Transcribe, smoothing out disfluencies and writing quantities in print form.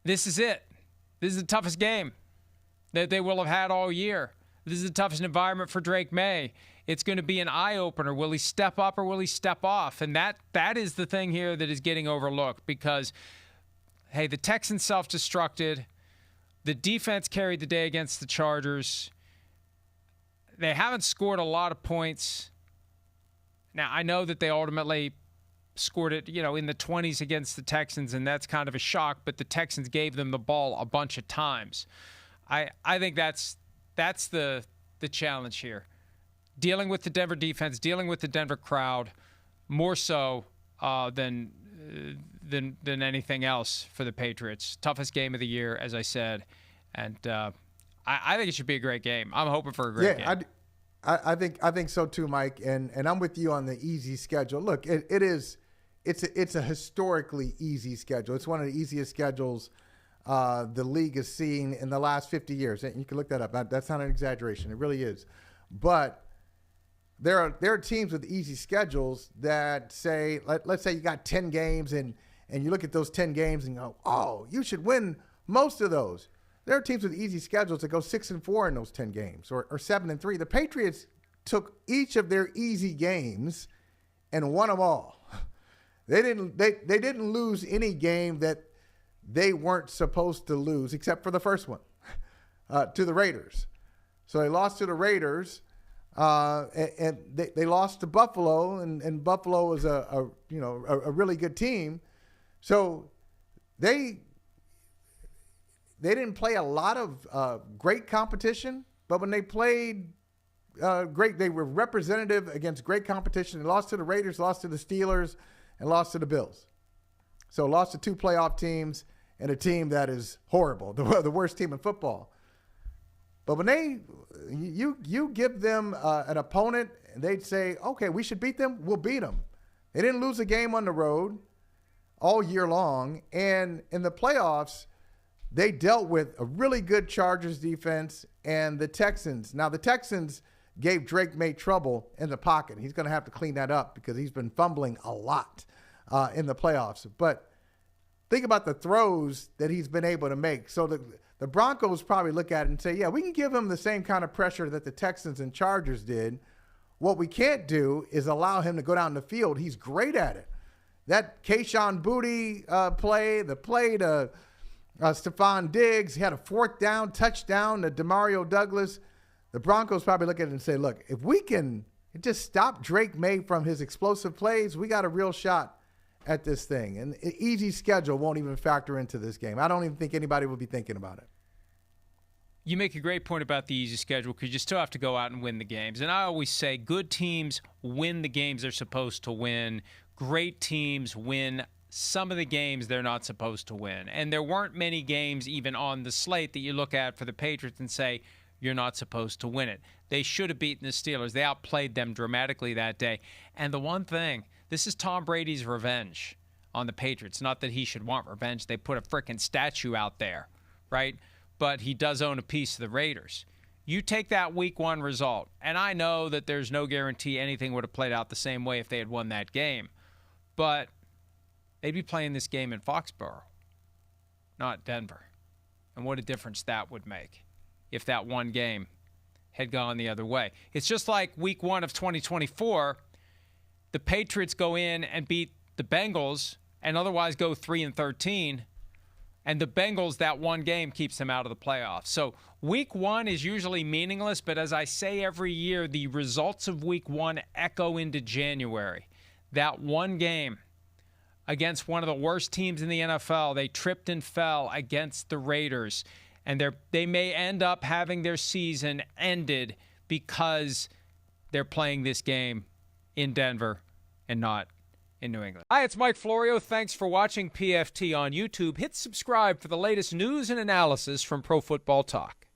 This is it. This is the toughest game that they will have had all year. This is the toughest environment for Drake Maye. It's going to be an eye-opener. Will he step up or will he step off? And that is the thing here that is getting overlooked because, hey, the Texans self-destructed. The defense carried the day against the Chargers. They haven't scored a lot of points. Now, I know that they ultimately scored it, in the 20s against the Texans, and that's kind of a shock, but the Texans gave them the ball a bunch of times. I think that's the challenge here. Dealing with the Denver defense, dealing with the Denver crowd, more so than anything else for the Patriots. Toughest game of the year, as I said, and I think it should be a great game. I'm hoping for a great game. I think so too, Mike, and I'm with you on the easy schedule. Look, it's a historically easy schedule. It's one of the easiest schedules the league has seen in the last 50 years. And you can look that up. That's not an exaggeration. It really is. But there are teams with easy schedules that say, let's say you got 10 games and you look at those 10 games and go, oh, you should win most of those. There are teams with easy schedules that go 6-4 in those 10 games or 7-3. The Patriots took each of their easy games and won them all. They didn't lose any game that they weren't supposed to lose, except for the first one, to the Raiders. So they lost to the Raiders, and they lost to Buffalo, and Buffalo is a really good team. So they didn't play a lot of great competition, but when they played great, they were representative against great competition. They lost to the Raiders, lost to the Steelers, and lost to the Bills. So lost to two playoff teams and a team that is horrible, the worst team in football. But when you give them an opponent, and they'd say, okay, we should beat them, we'll beat them. They didn't lose a game on the road all year long. And in the playoffs, they dealt with a really good Chargers defense and the Texans. Now, the Texans gave Drake Maye trouble in the pocket. He's going to have to clean that up because he's been fumbling a lot in the playoffs. But think about the throws that he's been able to make. So the Broncos probably look at it and say, yeah, we can give him the same kind of pressure that the Texans and Chargers did. What we can't do is allow him to go down the field. He's great at it. That Kayshon Boutte play, the play to Stephon Diggs, he had a fourth down touchdown to Demario Douglas. The Broncos probably look at it and say, look, if we can just stop Drake Maye from his explosive plays, we got a real shot at this thing. And an easy schedule won't even factor into this game. I don't even think anybody will be thinking about it. You make a great point about the easy schedule because you still have to go out and win the games. And I always say good teams win the games they're supposed to win. Great teams win some of the games they're not supposed to win. And there weren't many games even on the slate that you look at for the Patriots and say, you're not supposed to win it. They should have beaten the Steelers. They outplayed them dramatically that day. And the one thing, this is Tom Brady's revenge on the Patriots. Not that he should want revenge. They put a frickin' statue out there, right? But he does own a piece of the Raiders. You take that week one result, and I know that there's no guarantee anything would have played out the same way if they had won that game. But they'd be playing this game in Foxborough, not Denver. And what a difference that would make if that one game had gone the other way. It's just like week one of 2024, the Patriots go in and beat the Bengals and otherwise go 3-13, and the Bengals, that one game keeps them out of the playoffs. So week one is usually meaningless, but as I say every year, the results of week one echo into January. That one game against one of the worst teams in the NFL, they tripped and fell against the Raiders. And they may end up having their season ended because they're playing this game in Denver and not in New England. Hi, it's Mike Florio. Thanks for watching PFT on YouTube. Hit subscribe for the latest news and analysis from Pro Football Talk.